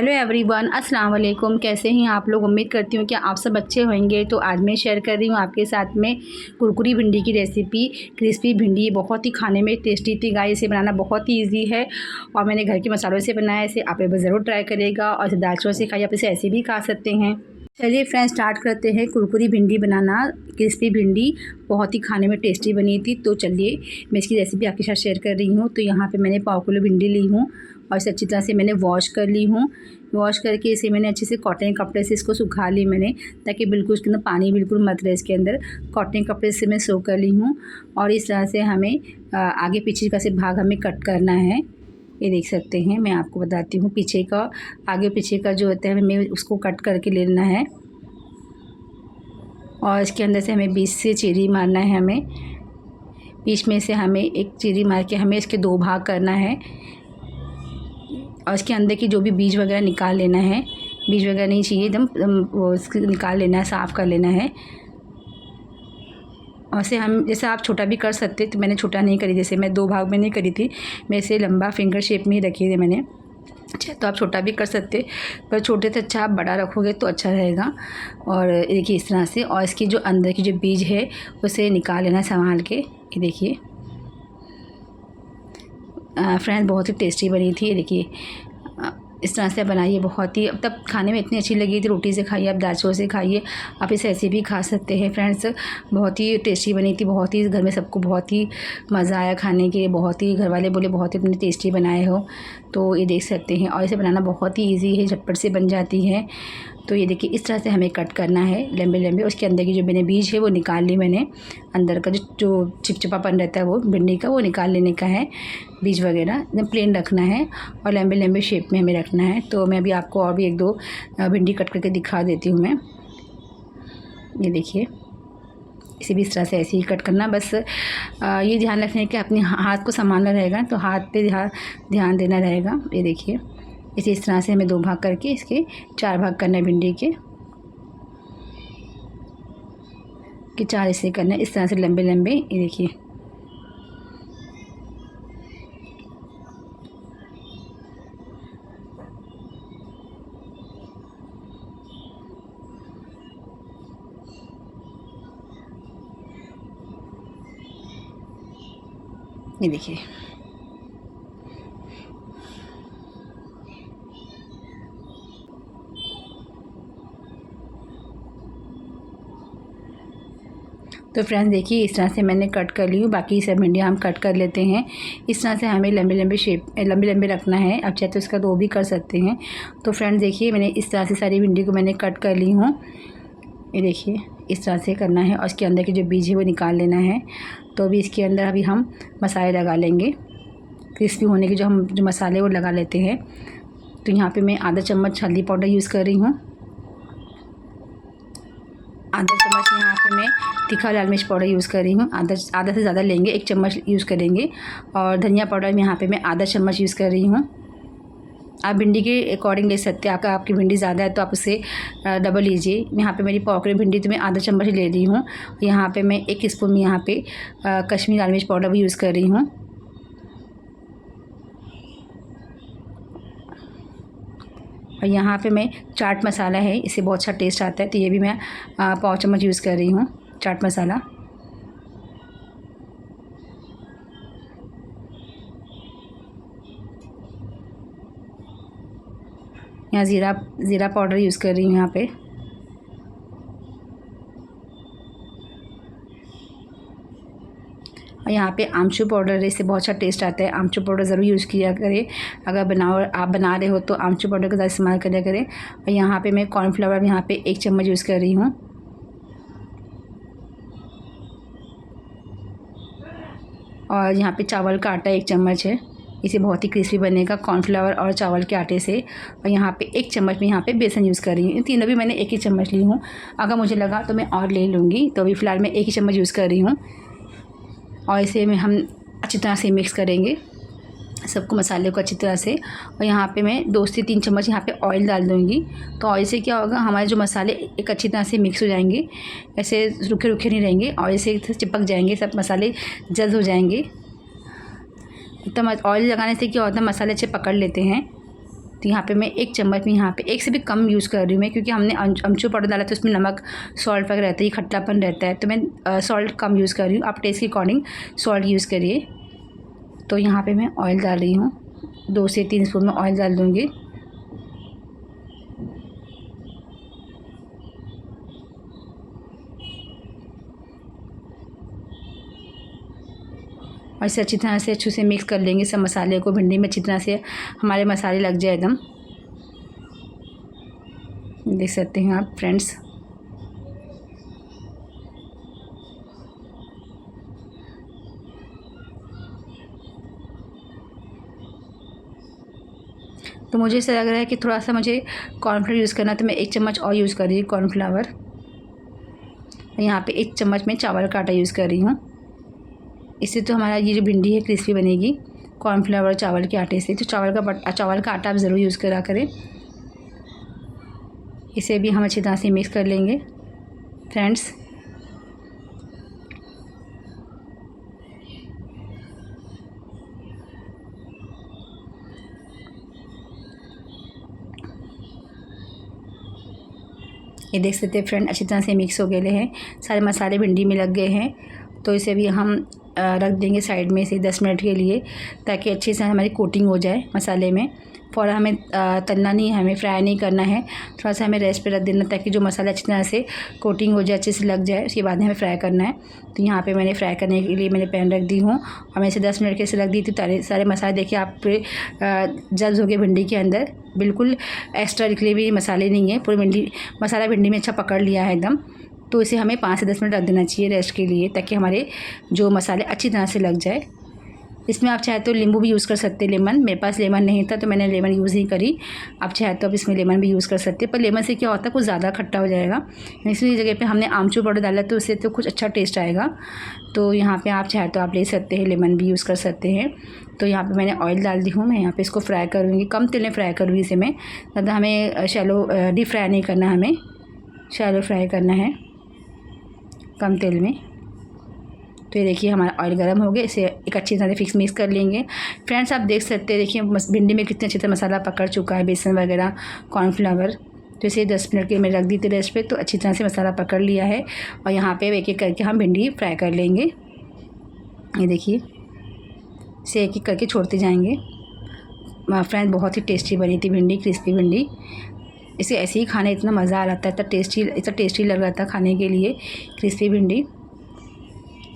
Hello everyone, अस्सलाम वालेकुम। कैसे हैं आप लोग? उम्मीद करती हूँ कि आप सब अच्छे होंगे। तो आज मैं शेयर कर रही हूँ आपके साथ में कुरकुरी भिंडी की रेसिपी। क्रिस्पी भिंडी बहुत ही खाने में टेस्टी थी गाइस। इसे बनाना बहुत ही ईजी है और मैंने घर के मसालों से बनाया। इसे आप एक बार ज़रूर ट्राई करिएगा और इसे दाल चावल से खाइए। आप इसे ऐसे भी खा सकते हैं। चलिए फ्रेंड्स, स्टार्ट करते हैं कुरकुरी भिंडी बनाना। क्रिस्पी भिंडी बहुत ही खाने में टेस्टी बनी थी। तो चलिए मैं इसकी रेसिपी आपके साथ शेयर कर रही हूँ। तो यहाँ पे मैंने पाव किलो भिंडी ली हूँ और इसे अच्छी तरह से मैंने वॉश कर ली हूँ। वॉश करके इसे मैंने अच्छे से कॉटन कपड़े से इसको सुखा ली मैंने, ताकि बिल्कुल उसके अंदर पानी बिल्कुल मत रहे। इसके अंदर कॉटन कपड़े से मैं सो कर ली हूँ। और इस तरह से हमें आगे पीछे का से भाग हमें कट करना है। ये देख सकते हैं, मैं आपको बताती हूँ। पीछे का, आगे पीछे का जो होता है हमें उसको कट करके लेना है। और इसके अंदर से हमें बीच से चीरी मारना है। हमें बीच में से हमें एक चीरी मार के हमें इसके दो भाग करना है और इसके अंदर की जो भी बीज वगैरह निकाल लेना है। बीज वगैरह नहीं चाहिए, एकदम वो इसको निकाल लेना है, साफ़ कर लेना है। और इसे हम जैसे आप छोटा भी कर सकते, तो मैंने छोटा नहीं करी। जैसे मैं दो भाग में नहीं करी थी, मैं इसे लंबा फिंगर शेप में ही रखी थी मैंने। अच्छा, तो आप छोटा भी कर सकते, पर छोटे से अच्छा आप बड़ा रखोगे तो अच्छा रहेगा। और देखिए इस तरह से। और इसकी जो अंदर की जो बीज है उसे निकाल लेना संभाल के। ये देखिए फ्रेंड्स, बहुत ही टेस्टी बनी थी। ये देखिए इस तरह से बनाइए, बहुत ही अब तब खाने में इतनी अच्छी लगी थी। रोटी से खाइए, आप दाल चावल से खाइए, आप इसे ऐसे भी खा सकते हैं फ्रेंड्स। बहुत ही टेस्टी बनी थी। बहुत ही घर में सबको बहुत ही मज़ा आया खाने के। बहुत ही घर वाले बोले बहुत ही इतनी टेस्टी बनाए हो। तो ये देख सकते हैं। और इसे बनाना बहुत ही ईजी है, झटपट से बन जाती है। तो ये देखिए इस तरह से हमें कट करना है लंबे लंबे। उसके अंदर की जो मैंने बीज है वो निकाल ली मैंने। अंदर का जो चिपचिपापन रहता है वो भिंडी का, वो निकाल लेने का है। बीज वगैरह एकदम प्लेन रखना है और लंबे लंबे शेप में हमें रखना है। तो मैं अभी आपको और भी एक दो भिंडी कट करके दिखा देती हूँ मैं। ये देखिए इसे भी इस तरह से ऐसे ही कट करना। बस ये ध्यान रखना है कि अपने हाथ को संभालना रहेगा, तो हाथ पे ध्यान देना रहेगा। ये देखिए इस तरह से हमें दो भाग करके इसके चार भाग करना है भिंडी के चार हिस्से करना है। इस तरह से लंबे लंबे। ये देखिए ये देखिए तो फ्रेंड्स देखिए इस तरह से मैंने कट कर ली हूँ। बाकी सब भिंडियाँ हम कट कर लेते हैं। इस तरह से हमें लंबे लंबे रखना है। अब चाहे तो इसका दो भी कर सकते हैं। तो फ्रेंड्स देखिए मैंने इस तरह से सारी भिंडी को मैंने कट कर ली हूँ। ये देखिए इस तरह से करना है और इसके अंदर के जो बीज है वो निकाल लेना है। तो अभी इसके अंदर अभी हम मसाले लगा लेंगे। क्रिस्पी होने के जो मसाले वो लगा लेते हैं। तो यहाँ पे मैं आधा चम्मच हल्दी पाउडर यूज़ कर रही हूँ। आधा चम्मच यहाँ पे मैं तीखा लाल मिर्च पाउडर यूज़ कर रही हूँ। आधा से ज़्यादा लेंगे, एक चम्मच यूज़ करेंगे। और धनिया पाउडर में यहाँ पे मैं आधा चम्मच यूज़ कर रही हूँ। आप भिंडी के अकॉर्डिंग ले सकते हैं। आपकी भिंडी ज़्यादा है तो आप उसे डबल लीजिए। यहाँ पे मेरी पाव किलो भिंडी तो मैं आधा चम्मच ले रही हूँ। यहाँ पे मैं 1 स्पून में यहाँ पे कश्मीरी लाल मिर्च पाउडर भी यूज़ कर रही हूँ। और यहाँ पे मैं चाट मसाला है, इससे बहुत अच्छा टेस्ट आता है, तो ये भी मैं पाव चम्मच यूज़ कर रही हूँ चाट मसाला। यहाँ ज़ीरा पाउडर यूज़ कर रही हूँ यहाँ पे। और यहाँ पे आमचूर पाउडर है, इससे बहुत अच्छा टेस्ट आता है। आमचूर पाउडर ज़रूर यूज़ किया करें। अगर आप बना रहे हो तो आमचूर पाउडर का ज़्यादा इस्तेमाल किया करें। और यहाँ पे मैं कॉर्नफ्लावर यहाँ पे 1 चम्मच यूज़ कर रही हूँ। और यहाँ पे चावल का आटा 1 चम्मच है, इसे बहुत ही क्रिस्पी बनेगा कॉर्नफ्लावर और चावल के आटे से। और यहाँ पे 1 चम्मच में यहाँ पे बेसन यूज़ कर रही हूँ। इन तीनों भी मैंने 1 ही चम्मच ली हूँ। अगर मुझे लगा तो मैं और ले लूँगी। तो अभी फ़िलहाल मैं 1 ही चम्मच यूज़ कर रही हूँ। और इसे में हम अच्छी तरह से मिक्स करेंगे सबको, मसाले को अच्छी तरह से। और यहाँ पे मैं 2 से 3 चम्मच यहाँ पे ऑयल डाल दूँगी। तो ऑयल से क्या होगा, हमारे जो मसाले एक अच्छी तरह से मिक्स हो जाएंगे। ऐसे रूखे रूखे नहीं रहेंगे, ऑयल से चिपक जाएंगे, सब मसाले जल्द हो जाएंगे। तो ऑयल लगाने से क्या होता है, मसाले अच्छे पकड़ लेते हैं। तो यहाँ पे मैं 1 चम्मच में यहाँ पे 1 से भी कम यूज़ कर रही हूँ मैं, क्योंकि हमने अमचूर पाउडर डाला तो उसमें नमक सॉल्ट वगैरह रहता है, खट्टापन रहता है, तो मैं सॉल्ट कम यूज़ कर रही हूँ। आप टेस्ट के अकॉर्डिंग सॉल्ट यूज़ करिए। तो यहाँ पे मैं ऑयल डाल रही हूँ, 2 से 3 स्पून में ऑयल डाल दूँगी। और इसे अच्छी तरह से अच्छे से मिक्स कर लेंगे सब मसाले को, भिंडी में अच्छी तरह से हमारे मसाले लग जाए एकदम। देख सकते हैं आप फ्रेंड्स। तो मुझे ऐसा लग रहा है कि थोड़ा सा मुझे कॉर्नफ्लावर यूज़ करना, तो मैं 1 चम्मच और यूज़ कर रही हूँ कॉर्नफ्लावर। यहाँ पे 1 चम्मच में चावल का आटा यूज़ कर रही हूँ। इससे तो हमारा ये जो भिंडी है क्रिस्पी बनेगी, कॉर्नफ्लावर चावल के आटे से। तो चावल का आटा आप ज़रूर यूज़ करा करें। इसे भी हम अच्छी तरह से मिक्स कर लेंगे फ्रेंड्स। ये देख सकते हैं फ्रेंड, अच्छी तरह से मिक्स हो गए हैं, सारे मसाले भिंडी में लग गए हैं। तो इसे भी हम रख देंगे साइड में से 10 मिनट के लिए, ताकि अच्छे से हमारी कोटिंग हो जाए मसाले में। फ़ौरन हमें तलना नहीं है, हमें फ्राई नहीं करना है, थोड़ा सा हमें रेस्ट पे रख देना, ताकि जो मसाला अच्छी तरह से कोटिंग हो जाए, अच्छे से लग जाए। उसके बाद में हमें फ्राई करना है। तो यहाँ पे मैंने फ्राई करने के लिए मैंने पैन रख दी हूँ, और मैं इसे 10 मिनट के से रख दी थी। सारे मसाले देखिए आप जल्द हो गए भिंडी के अंदर, बिल्कुल एक्स्ट्रा निकले हुए मसाले नहीं है, पूरी मसाला भिंडी में अच्छा पकड़ लिया है एकदम। तो इसे हमें 5 से 10 मिनट रख देना चाहिए रेस्ट के लिए, ताकि हमारे जो मसाले अच्छी तरह से लग जाए। इसमें आप चाहे तो नींबू भी यूज़ कर सकते हैं, लेमन। मेरे पास लेमन नहीं था तो मैंने लेमन यूज़ नहीं करी। आप चाहे तो आप इसमें लेमन भी यूज़ कर सकते हैं, पर लेमन से क्या होता है कुछ ज़्यादा खट्टा हो जाएगा। इसलिए जगह पे हमने आमचूर पाउडर डाला तो उससे तो कुछ अच्छा टेस्ट आएगा। तो यहाँ पे आप चाहे तो आप ले सकते हैं, लेमन भी यूज़ कर सकते हैं। तो यहाँ पे मैंने ऑयल डाल दी हूँ, मैं यहाँ पे इसको फ्राई करूँगी, कम तेल में फ्राई करूँगी इसे मैं। ज़्यादा हमें शैलो डीप फ्राई नहीं करना, हमें शैलो फ्राई करना है कम तेल में। तो ये देखिए हमारा ऑयल गर्म हो गया, इसे एक अच्छी तरह से मिक्स कर लेंगे फ्रेंड्स। आप देख सकते हैं, देखिए भिंडी में कितने अच्छे से मसाला पकड़ चुका है, बेसन वगैरह कॉर्नफ्लावर। तो इसे 10 मिनट के मैं रख दी थी रेस्ट पे, तो अच्छी तरह से मसाला पकड़ लिया है। और यहाँ पे एक एक करके हम भिंडी फ्राई कर लेंगे। ये देखिए इसे एक एक करके छोड़ते जाएंगे फ्रेंड्स। बहुत ही टेस्टी बनी थी भिंडी, क्रिस्पी भिंडी। इसे ऐसे ही खाने इतना मज़ा आ रहा था, इतना टेस्टी लग रहा था खाने के लिए। क्रिस्पी भिंडी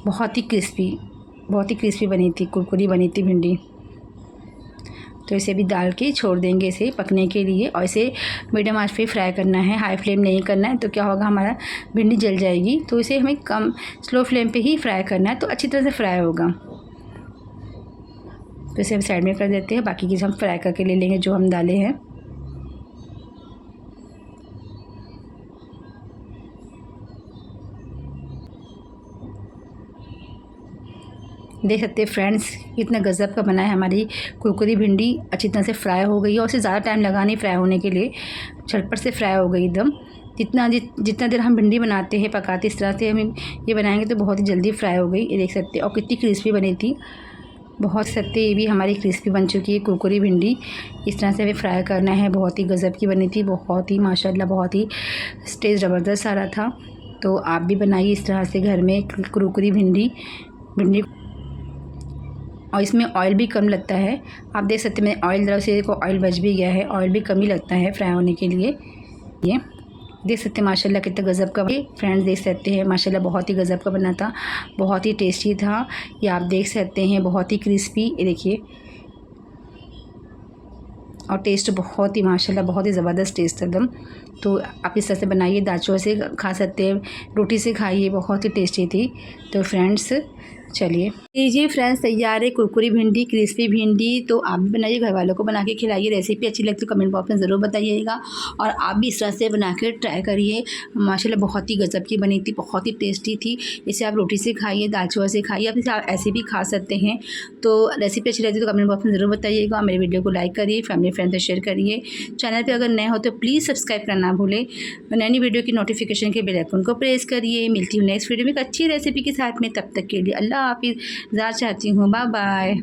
बहुत ही क्रिस्पी बनी थी, कुरकुरी बनी थी भिंडी। तो इसे भी डाल के छोड़ देंगे इसे पकने के लिए, और इसे मीडियम आंच पे फ्राई करना है, हाई फ्लेम नहीं करना है। तो क्या होगा, हमारा भिंडी जल जाएगी। तो इसे हमें कम स्लो फ्लेम पे ही फ्राई करना है, तो अच्छी तरह से फ्राई होगा। तो इसे हम साइड में कर देते हैं, बाकी चीज़ हम फ्राई करके ले लेंगे जो हम डाले हैं। देख सकते हैं फ्रेंड्स, कितना गज़ब का बना है। हमारी कुरकुरी भिंडी अच्छी तरह से फ्राई हो गई है, और उसे ज़्यादा टाइम लगा नहीं फ्राई होने के लिए, झटपट से फ्राई हो गई एकदम। जितना देर हम भिंडी बनाते हैं, पकाते, इस तरह से हम ये बनाएंगे तो बहुत ही जल्दी फ्राई हो गई। ये देख सकते हैं, और कितनी क्रिस्पी बनी थी, बहुत सकते ये भी हमारी क्रिस्पी बन चुकी है कुरकुरी भिंडी। इस तरह से हमें फ्राई करना है। बहुत ही गज़ब की बनी थी, बहुत ही माशाल्लाह, बहुत ही टेस्ट ज़बरदस्त आ रहा था। तो आप भी बनाइए इस तरह से घर में कुरकुरी भिंडी। और इसमें ऑयल भी कम लगता है। आप देख सकते हैं मैंने ऑयल डाला, से को ऑयल बच भी गया है, ऑयल भी कम ही लगता है फ्राई होने के लिए। ये देख सकते हैं माशाल्लाह कितना गज़ब का फ्रेंड्स, देख सकते हैं माशाल्लाह बहुत ही गज़ब का बना था, बहुत ही टेस्टी था। ये आप देख सकते हैं बहुत ही क्रिस्पी, ये देखिए, और टेस्ट बहुत ही माशाल्लाह बहुत ही ज़बरदस्त टेस्ट है एकदम। तो आप इस तरह से बनाइए, दाचों से खा सकते हैं, रोटी से खाइए, बहुत ही टेस्टी थी। तो फ्रेंड्स चलिए लीजिए फ्रेंड्स, तैयार है कुरकुरी भिंडी, क्रिस्पी भिंडी। तो आप भी बनाइए, घर वालों को बना के खिलाइए। रेसिपी अच्छी लगती तो कमेंट बॉक्स में ज़रूर बताइएगा, और आप भी इस तरह से बना के ट्राई करिए। माशाल्लाह बहुत ही गज़ब की बनी थी, बहुत ही टेस्टी थी। इसे आप रोटी से खाइए, दाल चावल से खाइए, आप इसे ऐसे भी खा सकते हैं। तो रेसिपी अच्छी लगती तो कमेंट बॉक्स में ज़रूर बताइएगा। मेरे वीडियो को लाइक करिए, फैमिली फ्रेंड से शेयर करिए। चैनल पर अगर नए हो तो प्लीज़ सब्सक्राइब करना भूलें। नई वीडियो की नोटिफिकेशन के बेल आइकन को प्रेस करिए। मिलती हूँ नेक्स्ट वीडियो में एक अच्छी रेसिपी के साथ में, तब तक के लिए अल्लाह हाफिज़। ज़्यादा चाहती हूँ, बाय बाय।